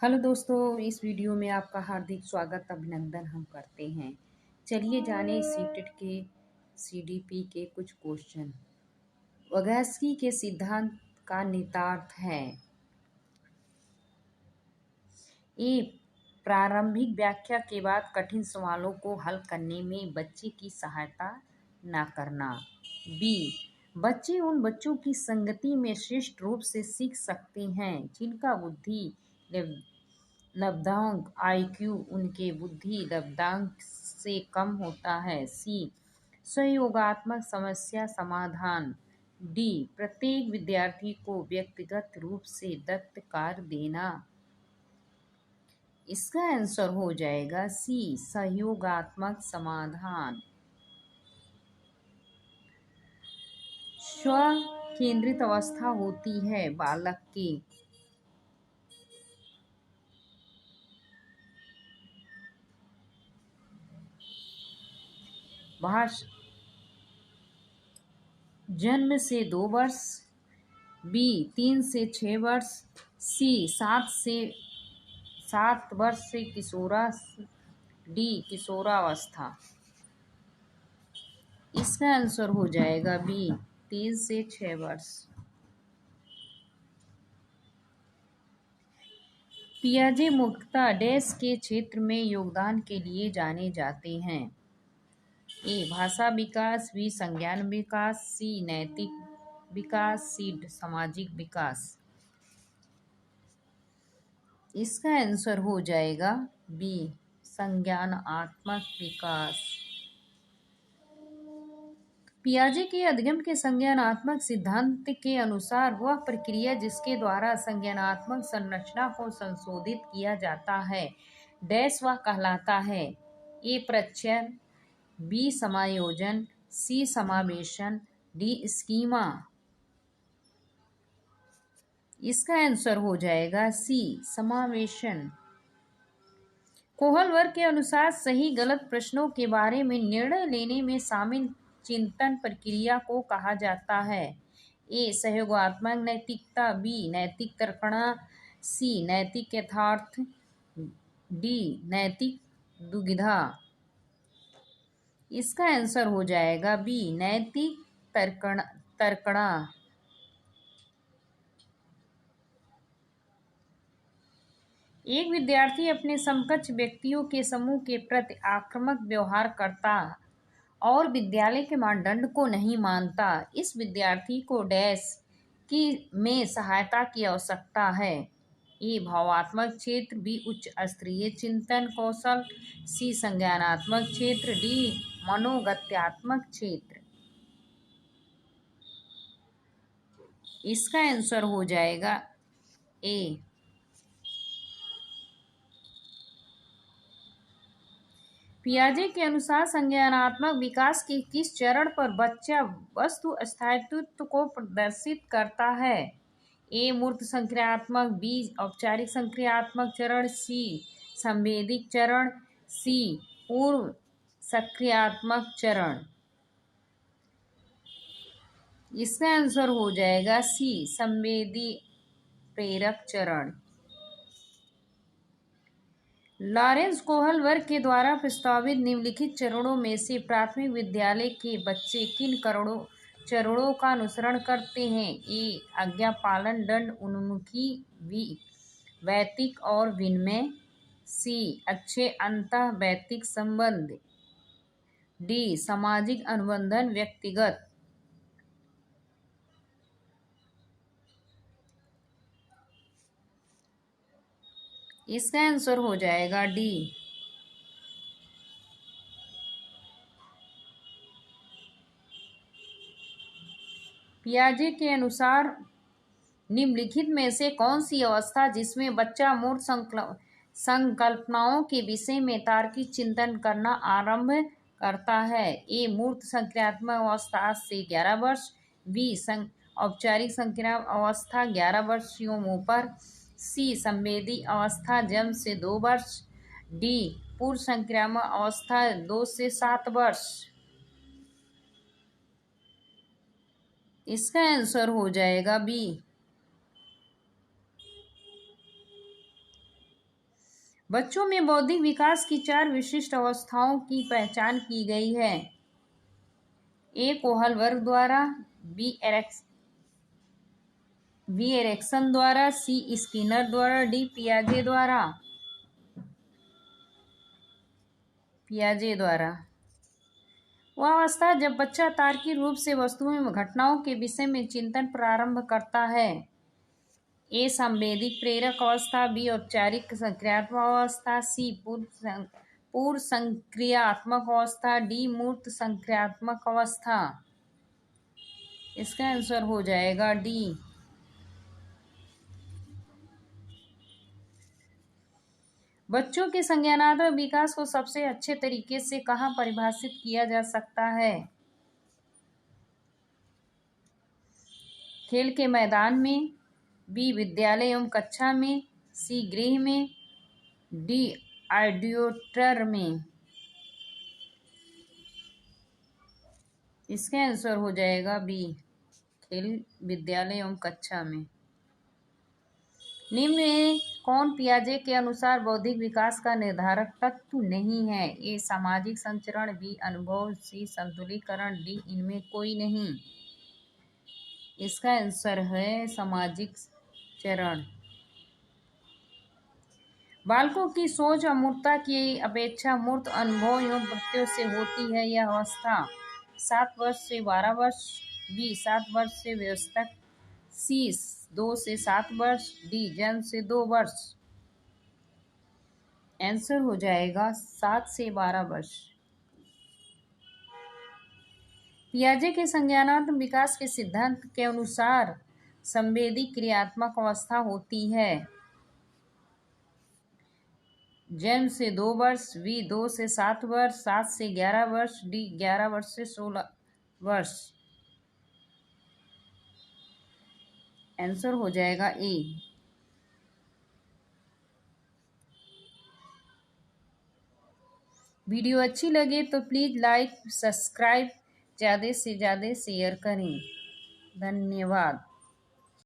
Hello दोस्तों, इस video में आपका हार्दिक स्वागत अभिनंदन हम करते हैं। चलिए जाने सीटेट के सीडीपी के कुछ क्वेश्चन। वैगोत्स्की के सिद्धांत का निहितार्थ है। ए, प्रारंभिक व्याख्या के बाद कठिन सवालों को हल करने में बच्चे की सहायता न करना। बी, बच्चे उन बच्चों की संगति में श्रेष्ठ रूप से सीख सकते हैं जिनका बुद्धि लब्धांक IQ उनके बुद्धि लब्धांक से कम होता है। सी, सहयोगात्मक समस्या समाधान। डी, प्रत्येक विद्यार्थी को व्यक्तिगत रूप से दत्त कार्य देना। इसका आंसर हो जाएगा सी, सहयोगात्मक समाधान। स्व केंद्रित अवस्था होती है बालक की। जन्म से 2 वर्ष। बी, 3 से 6 वर्ष। सी, 7 वर्ष से डी, किशोरावस्था। इसका आंसर हो जाएगा बी, 3 से 6 वर्ष। पियाजे मुख्यतः डैश के क्षेत्र में योगदान के लिए जाने जाते हैं। ए, भाषा विकास। बी, संज्ञान विकास। सी, नैतिक विकास। सी, सामाजिक विकास। इसका आंसर हो जाएगा बी, संज्ञानात्मक विकास। पियाजे के अधिगम के संज्ञानात्मक सिद्धांत के अनुसार वह प्रक्रिया जिसके द्वारा संज्ञानात्मक संरचना को संशोधित किया जाता है डैश वह कहलाता है। ए, प्रचयन। बी, समायोजन। सी, समावेशन। D, schema. इसका आंसर हो जाएगा सी, समावेशन। कोहल वर्ग के अनुसार सही गलत प्रश्नों के बारे में निर्णय लेने में शामिल चिंतन प्रक्रिया को कहा जाता है। ए, सहयोगात्मक नैतिकता। बी, नैतिक तर्कणा। सी, नैतिक यथार्थ। डी, नैतिक दुविधा। इसका आंसर हो जाएगा बी, नैतिक तर्कणा। एक विद्यार्थी अपने समकक्ष व्यक्तियों के समूह के प्रति आक्रामक व्यवहार करता और विद्यालय के मानदंड को नहीं मानता। इस विद्यार्थी को डैश की में सहायता की आवश्यकता है। ए, भावात्मक क्षेत्र। बी, उच्च स्तरीय चिंतन कौशल। सी, संज्ञानात्मक क्षेत्र। डी, मनोगत्यात्मक क्षेत्र। इसका आंसर हो जाएगा ए। पियाजे के अनुसार संज्ञानात्मक विकास के किस चरण पर बच्चा वस्तु स्थायित्व को प्रदर्शित करता है। ए, मूर्त संक्रियात्मक। बी, औपचारिक संक्रियात्मक चरण। सी, संवेदिक चरण। सी, पूर्व सक्रियात्मक चरण। इसका आंसर हो जाएगा सी, संवेदी प्रेरक चरण। लॉरेंस कोहल वर्ग के द्वारा प्रस्तावित निम्नलिखित चरणों में से प्राथमिक विद्यालय के बच्चे किन चरणों का अनुसरण करते हैं। ए, आज्ञा पालन। दंड उन्मुखी। बी, वैयक्तिक और विनिमय। सी, अच्छे अंतः वैयक्तिक संबंध। डी, सामाजिक अनुबंधन व्यक्तिगत। इसका आंसर हो जाएगा डी। पियाजे के अनुसार निम्नलिखित में से कौन सी अवस्था जिसमें बच्चा मूर्त संकल्पनाओं के विषय में तार्किक चिंतन करना आरंभ करता है। ए, मूर्त संक्रियात्मक अवस्था 8 से 11 वर्ष। बी, औपचारिक संक्रियात्मक अवस्था 11 वर्षीय ऊपर। सी, संवेदी अवस्था जन्म से 2 वर्ष। डी, पूर्व संक्रामक अवस्था 2 से 7 वर्ष। इसका आंसर हो जाएगा बी। बच्चों में बौद्धिक विकास की 4 विशिष्ट अवस्थाओं की पहचान की गई है। ए कोहलबर्ग द्वारा, बी एरिक्सन द्वारा, सी स्किनर द्वारा, डी पियाजे द्वारा। वह अवस्था जब बच्चा तार्किक रूप से वस्तुओं व घटनाओं के विषय में चिंतन प्रारंभ करता है। ए संवेदिक प्रेरक अवस्था, बी औपचारिक संक्रियात्मक अवस्था, सी पूर्व संक्रियात्मक अवस्था, डी मूर्त संक्रियात्मक अवस्था। इसका आंसर हो जाएगा डी। बच्चों के संज्ञानात्मक विकास को सबसे अच्छे तरीके से कहाँ परिभाषित किया जा सकता है? खेल के मैदान में, बी विद्यालय एवं कक्षा में, सी गृह में, डी ऑडिटोरियम में। इसका आंसर हो जाएगा बी, खेल विद्यालय एवं कक्षा में। निम्न में कौन पियाजे के अनुसार बौद्धिक विकास का निर्धारक तत्व नहीं है? ए सामाजिक संचरण, बी अनुभव, सी संतुलीकरण, डी इनमें कोई नहीं। इसका आंसर है सामाजिक चरण। बालकों की सोच अमूर्तता की अपेक्षा मूर्त अनुभव एवं वृत्तियों से होती है। यह अवस्था 7 वर्ष से 12 वर्ष, बी 7 वर्ष से वयस्क, सी 2 से 7 वर्ष, डी जन्म से 2 वर्ष। आंसर हो जाएगा 7 से 12 वर्ष। पियाजे के संज्ञानात्मक विकास के सिद्धांत के अनुसार संवेदी क्रियात्मक अवस्था होती है। जन्म से 2 वर्ष, बी 2 से 7 वर्ष, 7 से 11 वर्ष, डी 11 वर्ष से 16 वर्ष। आंसर हो जाएगा ए। वीडियो अच्छी लगे तो प्लीज़ लाइक, सब्सक्राइब, ज़्यादा से ज़्यादा शेयर करें। धन्यवाद।